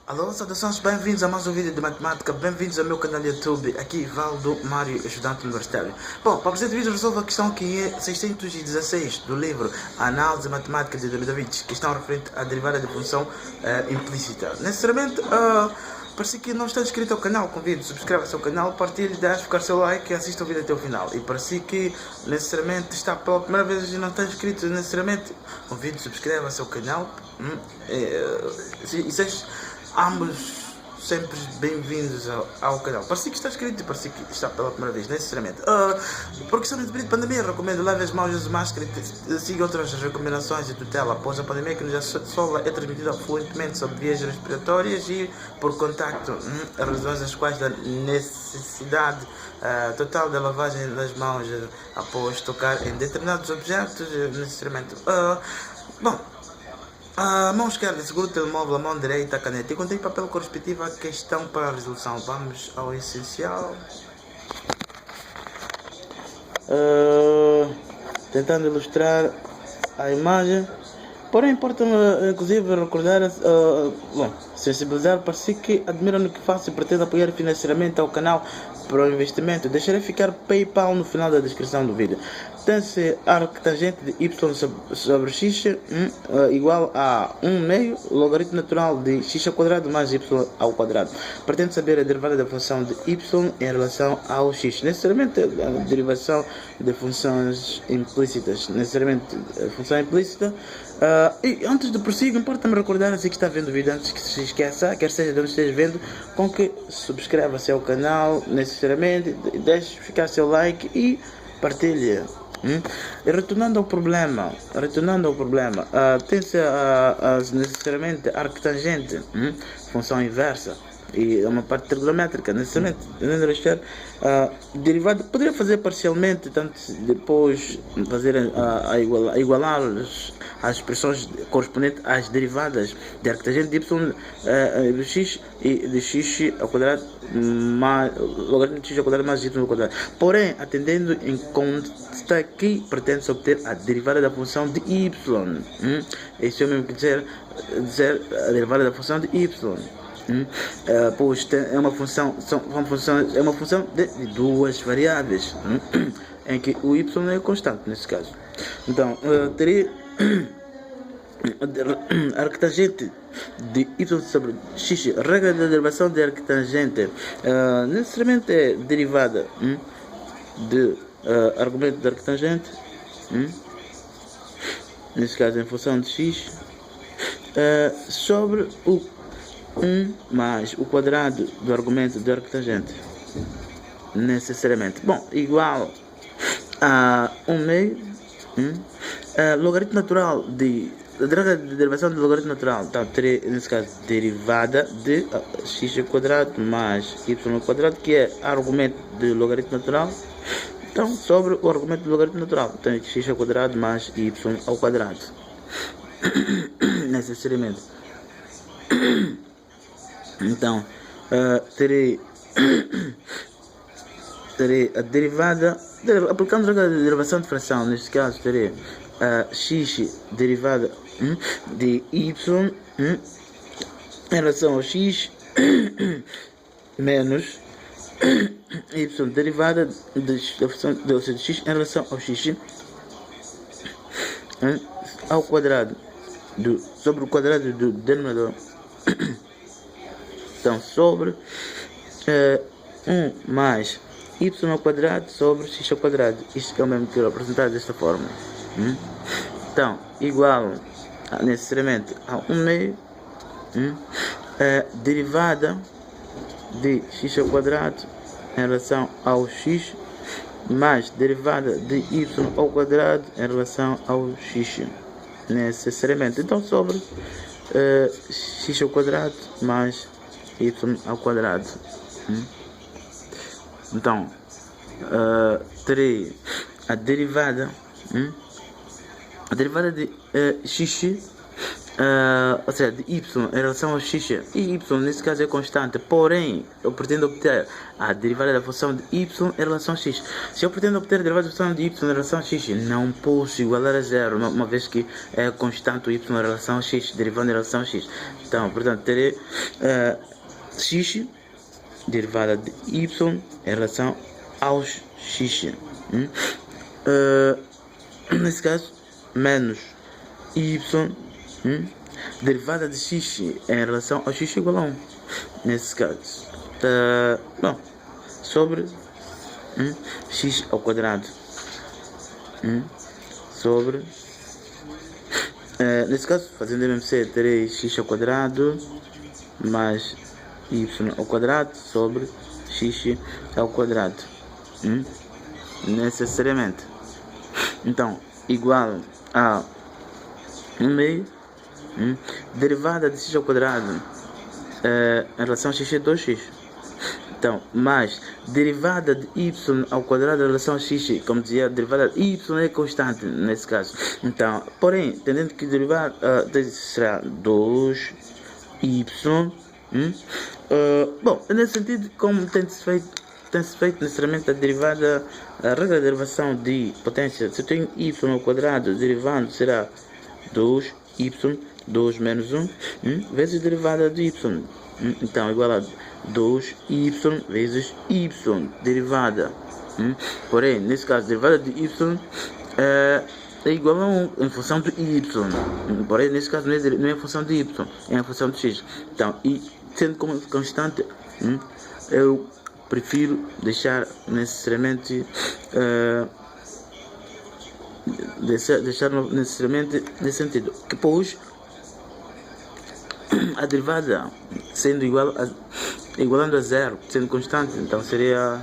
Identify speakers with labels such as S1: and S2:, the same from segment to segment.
S1: Alô, saudações, bem-vindos a mais um vídeo de matemática, bem-vindos ao meu canal do YouTube, aqui Valdo Mário, estudante universitário. Bom, para o presente vídeo resolvo a questão que é 616 do livro Análise Matemática de Davidovich, questão referente à derivada de função implícita. Necessariamente, para que não está inscrito ao canal, convido, subscreva-se ao canal, partilhe, deixe ficar seu like e assista o vídeo até o final. E para que necessariamente está pela primeira vez e não está inscrito, necessariamente, convido, subscreva-se ao canal. Ambos sempre bem-vindos ao canal. Parece que está inscrito e parece que está pela primeira vez, necessariamente. Por questão de pandemia, recomendo leve as mãos de máscara e siga outras recomendações de tutela após a pandemia, que já sola é transmitida fluentemente sobre vias respiratórias e por contacto, razões as quais da necessidade total da lavagem das mãos após tocar em determinados objetos, necessariamente. A mão esquerda segura o telemóvel, a mão direita a caneta e contém papel correspectivo à questão para a resolução. Vamos ao essencial. Tentando ilustrar a imagem. Porém, importa-me, inclusive, recordar, sensibilizar para si que admiram no que faço e pretendo apoiar financeiramente ao canal para o investimento. Deixarei ficar PayPal no final da descrição do vídeo. Tem-se arctangente de y sobre x igual a 1 meio logaritmo natural de x ao quadrado mais y ao quadrado. Pretendo saber a derivada da função de y em relação ao x. Necessariamente a derivação de funções implícitas. Necessariamente a função implícita. E antes de prosseguir, importa-me recordar, assim que está vendo o vídeo, antes que se esqueça, quer seja de onde esteja vendo, com que subscreva-se ao canal, necessariamente, deixe ficar seu like e partilhe. E retornando ao problema, tem-se necessariamente arctangente, função inversa, e é uma parte trigonométrica, necessariamente, derivada, poderia fazer parcialmente, tanto depois fazer igualar as expressões correspondentes às derivadas de arctangente de y de x e de x ao quadrado mais logaritmo de x ao quadrado mais y ao quadrado. Porém, atendendo em conta que pretende-se obter a derivada da função de y. Isso é o mesmo que dizer a derivada da função de y. Pois é uma função, é uma função de duas variáveis, em que o y é constante nesse caso. Então, teria arctangente de y sobre x, regra da derivação de arctangente, necessariamente é derivada de argumento de arctangente, nesse caso em função de x, sobre o 1 mais o quadrado do argumento de arctangente, necessariamente. Bom, igual a 1 meio logaritmo natural de derivação do logaritmo natural. Então, terei nesse caso derivada de x ao quadrado mais y ao quadrado, que é argumento de logaritmo natural. Então, sobre o argumento do logaritmo natural, tenho x ao quadrado mais y ao quadrado, necessariamente. Então, terei a derivada, aplicando a regra de derivação de fração, neste caso terei x derivada de y em relação ao x menos y derivada da função de x em relação ao x ao quadrado sobre o quadrado do denominador. Então, sobre 1 mais y ao quadrado sobre x ao quadrado. Isto é o mesmo que eu apresentar desta forma. Então, igual necessariamente a 1 meio derivada de x ao quadrado em relação ao x mais derivada de y ao quadrado em relação ao x, necessariamente. Então, sobre x ao quadrado mais y ao quadrado. Então, terei a derivada de x ou seja, de y em relação ao x, e y nesse caso é constante, porém eu pretendo obter a derivada da função de y em relação a x. Se eu pretendo obter a derivada da função de y em relação a x, não posso igualar a zero, uma vez que é constante o y em relação a x, derivando em relação a x. Então, portanto, terei x, derivada de y em relação aos x. Nesse caso, menos y, derivada de x em relação ao x igual a 1. Nesse caso, bom, sobre x ao quadrado, sobre, nesse caso, fazendo MMC, terei x ao quadrado mais y ao quadrado sobre x ao quadrado, necessariamente. Então, igual a 1 meio, derivada de x ao quadrado em relação a x é 2x. Então, mais derivada de y ao quadrado em relação a x, como dizia, a derivada de y é constante nesse caso. Então, porém, entendendo que derivar será 2y. Bom, nesse sentido, como tem-se feito necessariamente a derivada, a regra de derivação de potência, se eu tenho y ao quadrado, derivando será 2y, 2 menos 1, vezes derivada de y. Então, igual a 2y vezes y, derivada. Porém, nesse caso, derivada de y é igual a 1 em função de y. Porém, nesse caso, não é em função de y, é em função de x. Então, e sendo como constante, eu prefiro deixar necessariamente deixar necessariamente nesse sentido, que pois a derivada sendo igualando a zero, sendo constante, então seria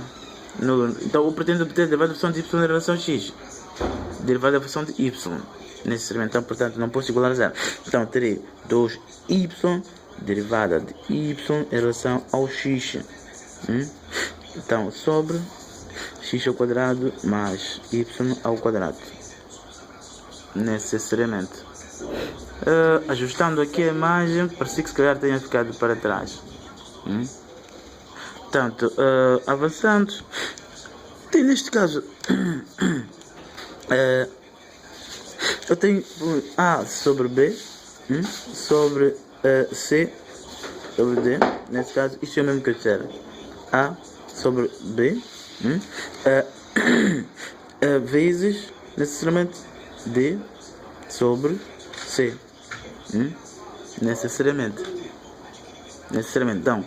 S1: nulo. Então eu pretendo obter a derivada da função de y em relação a x, derivada da função de y necessariamente, então portanto não posso igualar a zero. Então terei 2y derivada de y em relação ao x. Então sobre x ao quadrado mais y ao quadrado, necessariamente. Ajustando aqui a imagem, parece que se calhar tenha ficado para trás. Portanto, avançando, tem neste caso eu tenho A sobre B sobre C sobre D. Nesse caso, isto é o mesmo que eu disser. A sobre B vezes necessariamente D sobre C. Necessariamente. Então,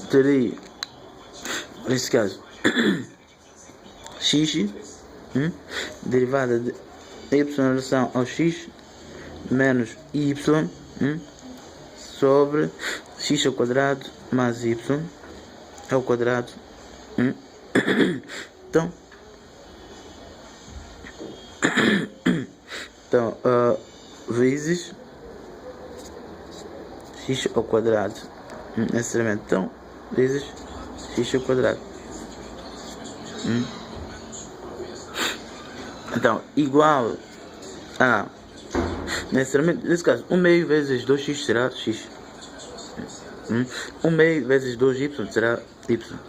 S1: terei nesse caso x derivada de y em relação ao x menos y sobre x ao quadrado mais y ao quadrado. Então, vezes x ao quadrado, necessariamente. Então, vezes x ao quadrado. Então, igual a, necessariamente, nesse caso, 1 meio vezes 2x será x. 1 meio vezes 2y será y.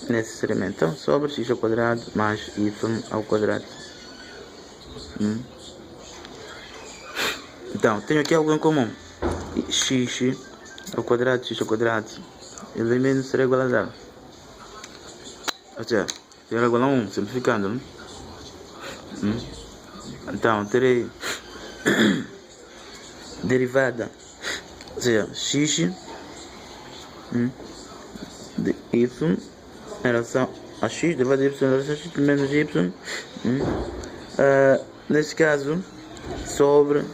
S1: Necessariamente. Então, sobre x ao quadrado mais y ao quadrado. Então, tenho aqui algo em comum. X ao quadrado, elimino será igual a zero. Ou seja, será igual a 1, simplificando, né? Então, terei derivada, ou seja, x de y em relação a x, derivada de y em relação a x menos y, nesse caso, sobre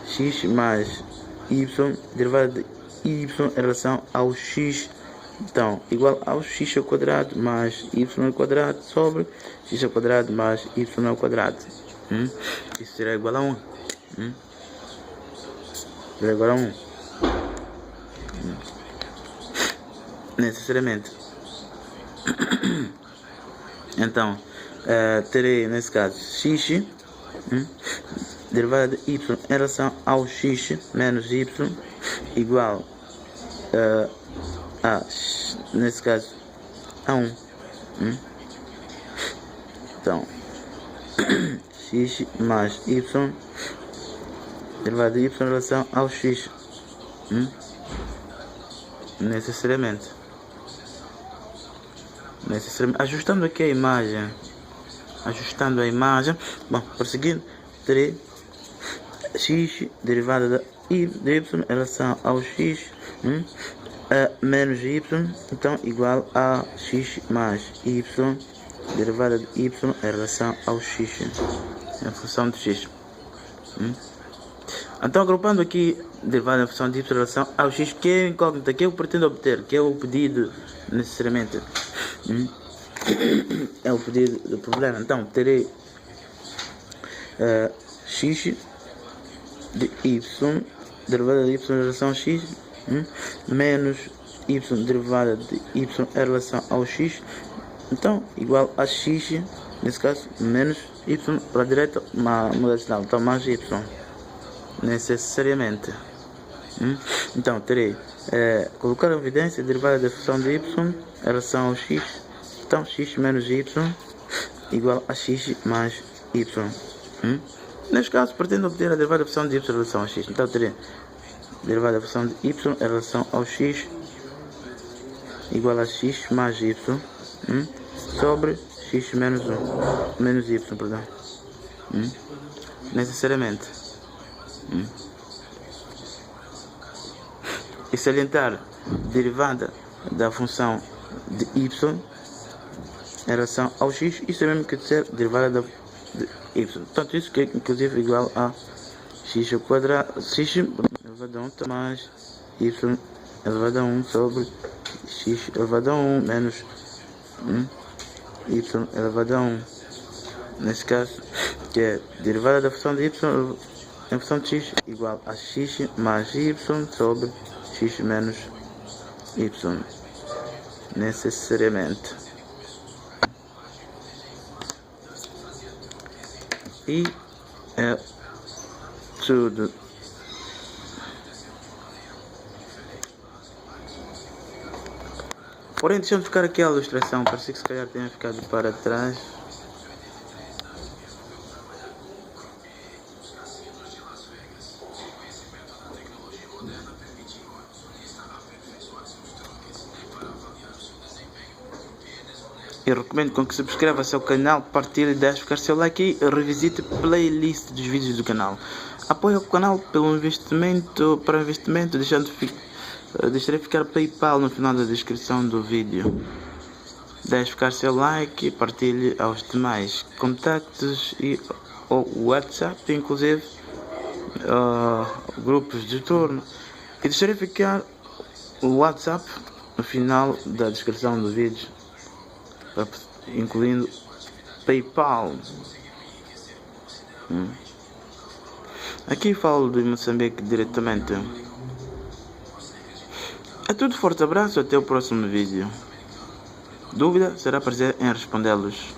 S1: x mais y, derivada de y em relação ao x, então, igual ao x ao quadrado mais y ao quadrado sobre x ao quadrado mais y ao quadrado. Isso será igual a 1. Será igual a 1. Necessariamente. Então, terei nesse caso x derivada de y em relação ao x menos y igual a, nesse caso, a 1. Então, x mais y derivada de y em relação ao x, necessariamente. Ajustando aqui a imagem, bom, prosseguindo, terei x derivada de y em relação ao x menos y, então igual a x mais y derivada de y em relação ao x, em função de x. Então, agrupando aqui derivada em função de y em relação ao x, que é a incógnita, que eu pretendo obter, que é o pedido necessariamente. É o pedido do problema. Então, terei x de y derivada de y em relação ao x menos y derivada de y em relação ao x, então igual a x, nesse caso, menos y para a direita, muda de sinal, então mais y, necessariamente. Então terei colocar a evidência derivada da função de y em relação ao x, então x menos y igual a x mais y. Neste caso, pretendo obter a derivada da função de y em relação ao x, então terei derivada da função de y em relação ao x igual a x mais y sobre x menos y, perdão, necessariamente. E salientar derivada da função de y em relação ao x, isso é mesmo que dizer derivada de y. Portanto, isso que é inclusive igual a x ao quadrado, x elevado a 1 mais y elevado a 1 sobre x elevado a 1 menos y elevado a 1. Nesse caso, que é derivada da função de y em função de x igual a x mais y sobre x menos y, necessariamente. E é tudo. Porém, deixa eu ficar aqui a ilustração, parece que se calhar tenha ficado para trás. Eu recomendo com que subscreva seu canal, partilhe, deixe ficar seu like e revisite a playlist dos vídeos do canal. Apoie o canal pelo investimento, para investimento, deixarei ficar PayPal no final da descrição do vídeo. Deixe ficar seu like, partilhe aos demais contactos e o WhatsApp, inclusive grupos de turno. E deixarei ficar o WhatsApp no final da descrição do vídeo, incluindo PayPal. Aqui falo de Moçambique diretamente. É tudo, forte abraço, até o próximo vídeo. Dúvida, será prazer em respondê-los.